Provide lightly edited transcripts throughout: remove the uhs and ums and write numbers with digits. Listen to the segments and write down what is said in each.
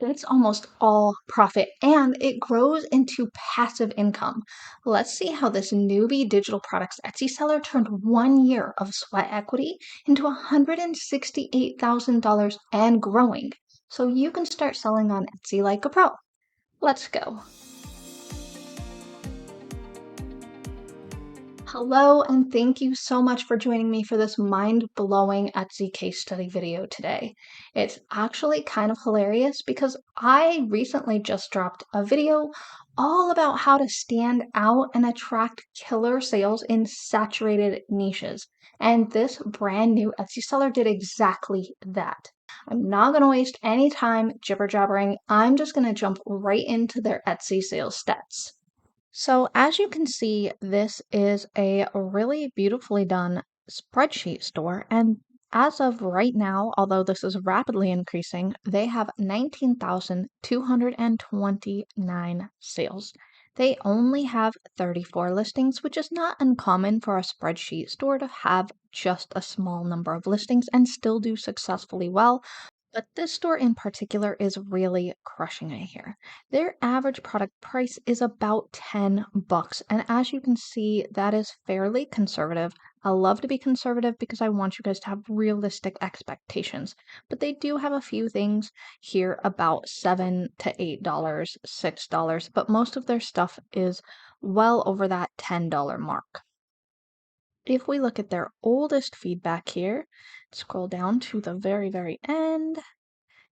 It's almost all profit and it grows into passive income. Let's see how this newbie digital products Etsy seller turned 1 year of sweat equity into $168,000 and growing. So you can start selling on Etsy like a pro. Let's go. Hello, and thank you so much for joining me for this mind-blowing Etsy case study video today. It's actually kind of hilarious because I recently just dropped a video all about how to stand out and attract killer sales in saturated niches. And this brand new Etsy seller did exactly that. I'm not going to waste any time jibber-jabbering. I'm just going to jump right into their Etsy sales stats. So as you can see, this is a really beautifully done spreadsheet store. And as of right now, although this is rapidly increasing, they have 19,229 sales. They only have 34 listings, which is not uncommon for a spreadsheet store to have just a small number of listings and still do successfully well. But this store in particular is really crushing it here. Their average product price is about $10. And as you can see, that is fairly conservative. I love to be conservative because I want you guys to have realistic expectations. But they do have a few things here about $7 to $8, $6, but most of their stuff is well over that $10 mark. If we look at their oldest feedback here, scroll down to the very end,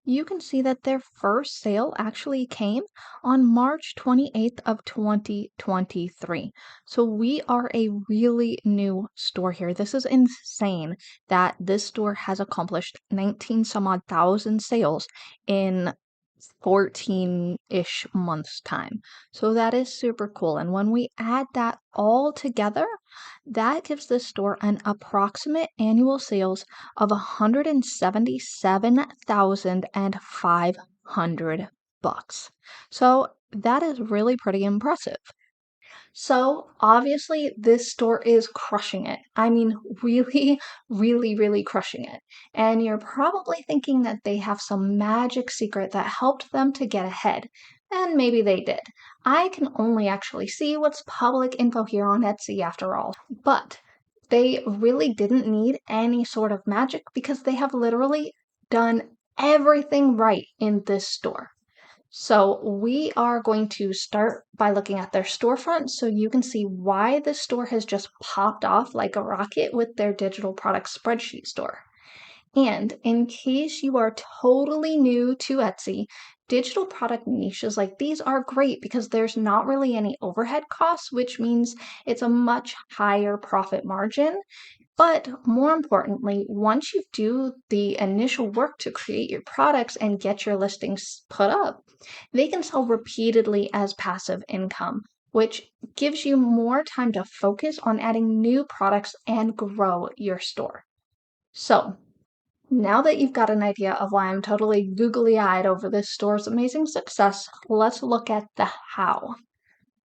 you can see that their first sale actually came on March 28th of 2023. So we are a really new store here. This is insane that this store has accomplished 19 some odd thousand sales in 14-ish months time. So that is super cool. And when we add that all together, that gives this store an approximate annual sales of $177,500. So that is really pretty impressive. So obviously this store is crushing it. I mean, really crushing it. And you're probably thinking that they have some magic secret that helped them to get ahead. And maybe they did. I can only actually see what's public info here on Etsy after all. But they really didn't need any sort of magic because they have literally done everything right in this store. So we are going to start by looking at their storefront so you can see why this store has just popped off like a rocket with their digital product spreadsheet store. And in case you are totally new to Etsy, digital product niches like these are great because there's not really any overhead costs, which means it's a much higher profit margin. But more importantly, once you do the initial work to create your products and get your listings put up, they can sell repeatedly as passive income, which gives you more time to focus on adding new products and grow your store. So, now that you've got an idea of why I'm totally googly-eyed over this store's amazing success, let's look at the how.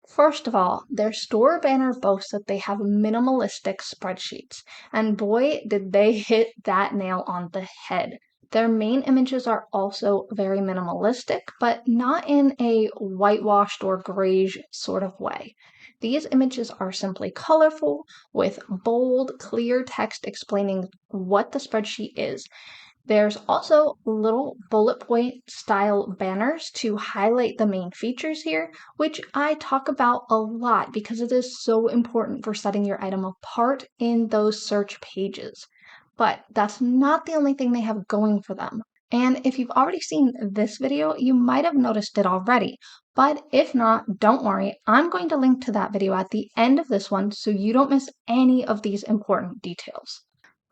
First of all, their store banner boasts that they have minimalistic spreadsheets, and boy, did they hit that nail on the head. Their main images are also very minimalistic, but not in a whitewashed or grayish sort of way. These images are simply colorful with bold, clear text explaining what the spreadsheet is. There's also little bullet point style banners to highlight the main features here, which I talk about a lot because it is so important for setting your item apart in those search pages. But that's not the only thing they have going for them. And if you've already seen this video, you might have noticed it already. But if not, don't worry, I'm going to link to that video at the end of this one so you don't miss any of these important details.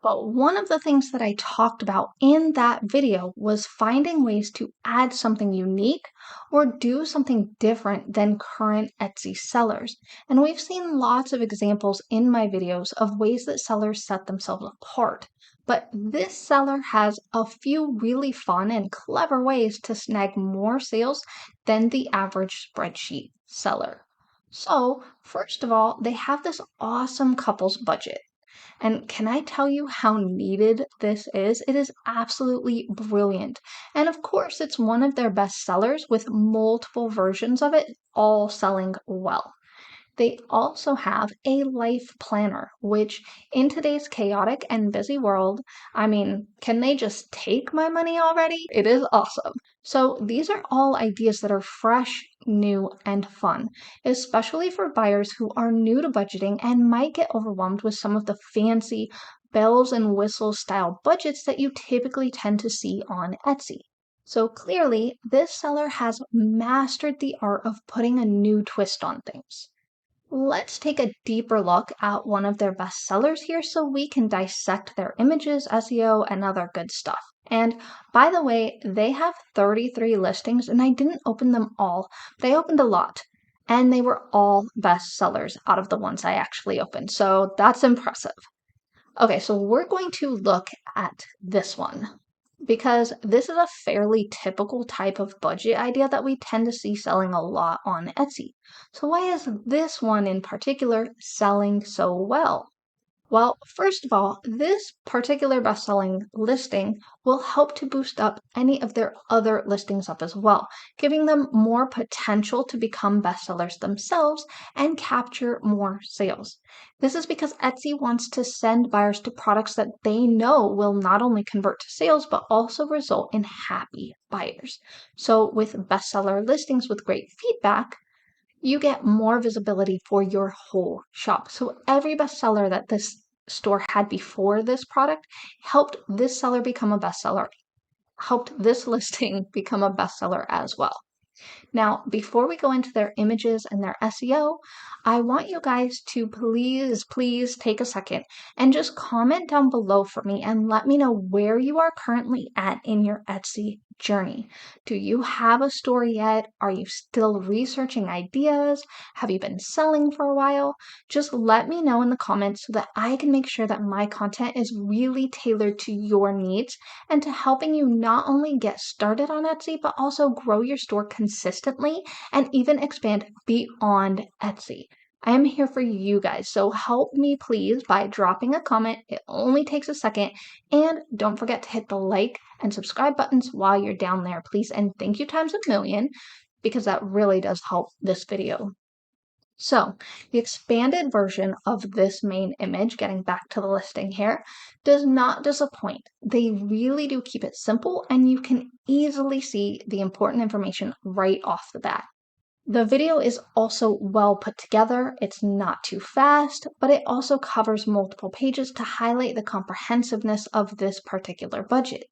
But one of the things that I talked about in that video was finding ways to add something unique or do something different than current Etsy sellers. And we've seen lots of examples in my videos of ways that sellers set themselves apart. But this seller has a few really fun and clever ways to snag more sales than the average spreadsheet seller. So, first of all, they have this awesome couples budget. And can I tell you how needed this is? It is absolutely brilliant. And of course, it's one of their best sellers with multiple versions of it, all selling well. They also have a life planner, which in today's chaotic and busy world, I mean, can they just take my money already? It is awesome. So these are all ideas that are fresh, new, and fun, especially for buyers who are new to budgeting and might get overwhelmed with some of the fancy bells and whistles style budgets that you typically tend to see on Etsy. So clearly, this seller has mastered the art of putting a new twist on things. Let's take a deeper look at one of their best sellers here so we can dissect their images, SEO, and other good stuff. And by the way, they have 33 listings, and I didn't open them all, but I opened a lot. And they were all best sellers out of the ones I actually opened. So that's impressive. Okay, so we're going to look at this one because this is a fairly typical type of budget idea that we tend to see selling a lot on Etsy. So why is this one in particular selling so well? Well, first of all, this particular best-selling listing will help to boost up any of their other listings up as well, giving them more potential to become bestsellers themselves and capture more sales. This is because Etsy wants to send buyers to products that they know will not only convert to sales, but also result in happy buyers. So with bestseller listings with great feedback, you get more visibility for your whole shop. So every bestseller that this store had before this product helped this seller become a bestseller, helped this listing become a bestseller as well. Now, before we go into their images and their SEO, I want you guys to please take a second and just comment down below for me and let me know where you are currently at in your Etsy journey. Do you have a store yet? Are you still researching ideas? Have you been selling for a while? Just let me know in the comments so that I can make sure that my content is really tailored to your needs and to helping you not only get started on Etsy, but also grow your store consistently and even expand beyond Etsy. I am here for you guys, so help me please by dropping a comment. It only takes a second, and don't forget to hit the like and subscribe buttons while you're down there, please, and thank you times a million because that really does help this video. So the expanded version of this main image, getting back to the listing here, does not disappoint. They really do keep it simple and you can easily see the important information right off the bat. The video is also well put together. It's not too fast, but it also covers multiple pages to highlight the comprehensiveness of this particular budget.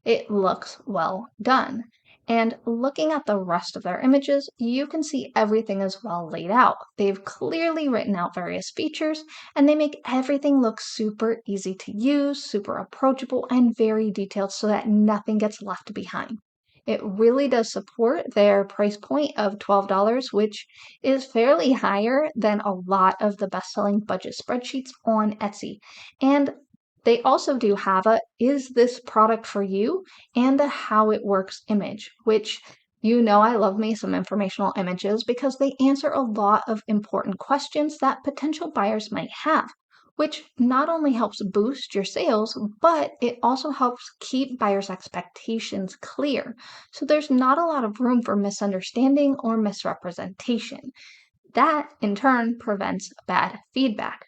It looks well done. And looking at the rest of their images, you can see everything is well laid out. They've clearly written out various features, and they make everything look super easy to use, super approachable, and very detailed so that nothing gets left behind. It really does support their price point of $12, which is fairly higher than a lot of the best-selling budget spreadsheets on Etsy. And they also do have a "Is this product for you?" and a "How it works" image, which you know I love me some informational images because they answer a lot of important questions that potential buyers might have, which not only helps boost your sales, but it also helps keep buyers' expectations clear. So there's not a lot of room for misunderstanding or misrepresentation. That, in turn, prevents bad feedback.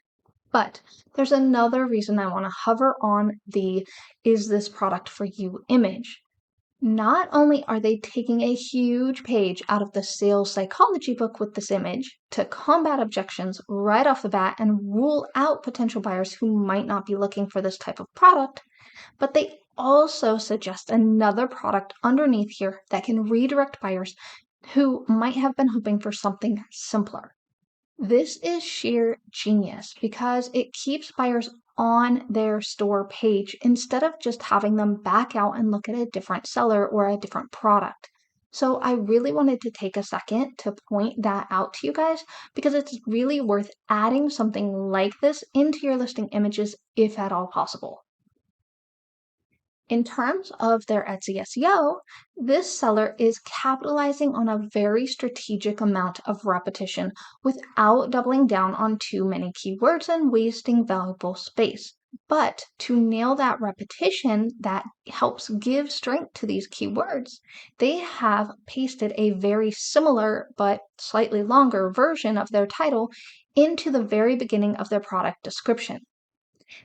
But there's another reason I want to hover on the "Is this product for you" image. Not only are they taking a huge page out of the sales psychology book with this image to combat objections right off the bat and rule out potential buyers who might not be looking for this type of product, but they also suggest another product underneath here that can redirect buyers who might have been hoping for something simpler. This is sheer genius because it keeps buyers on their store page instead of just having them back out and look at a different seller or a different product. So I really wanted to take a second to point that out to you guys because it's really worth adding something like this into your listing images if at all possible. In terms of their Etsy SEO, this seller is capitalizing on a very strategic amount of repetition without doubling down on too many keywords and wasting valuable space. But to nail that repetition that helps give strength to these keywords, they have pasted a very similar but slightly longer version of their title into the very beginning of their product description.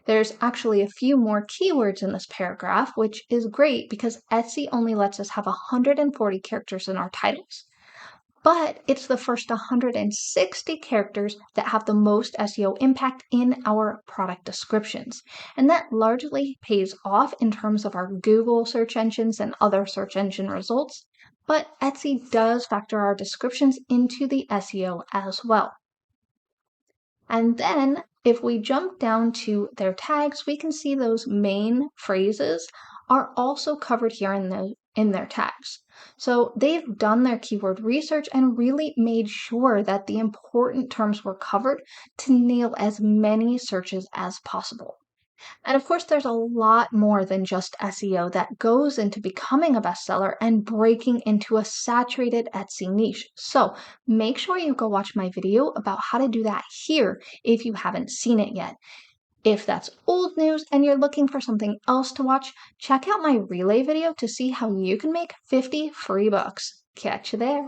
There's actually a few more keywords in this paragraph, which is great because Etsy only lets us have 140 characters in our titles. But it's the first 160 characters that have the most SEO impact in our product descriptions. And that largely pays off in terms of our Google search engines and other search engine results. But Etsy does factor our descriptions into the SEO as well. And then if we jump down to their tags, we can see those main phrases are also covered here in their tags. So they've done their keyword research and really made sure that the important terms were covered to nail as many searches as possible. And of course, there's a lot more than just SEO that goes into becoming a bestseller and breaking into a saturated Etsy niche. So make sure you go watch my video about how to do that here if you haven't seen it yet. If that's old news and you're looking for something else to watch, check out my relay video to see how you can make 50 free books. Catch you there.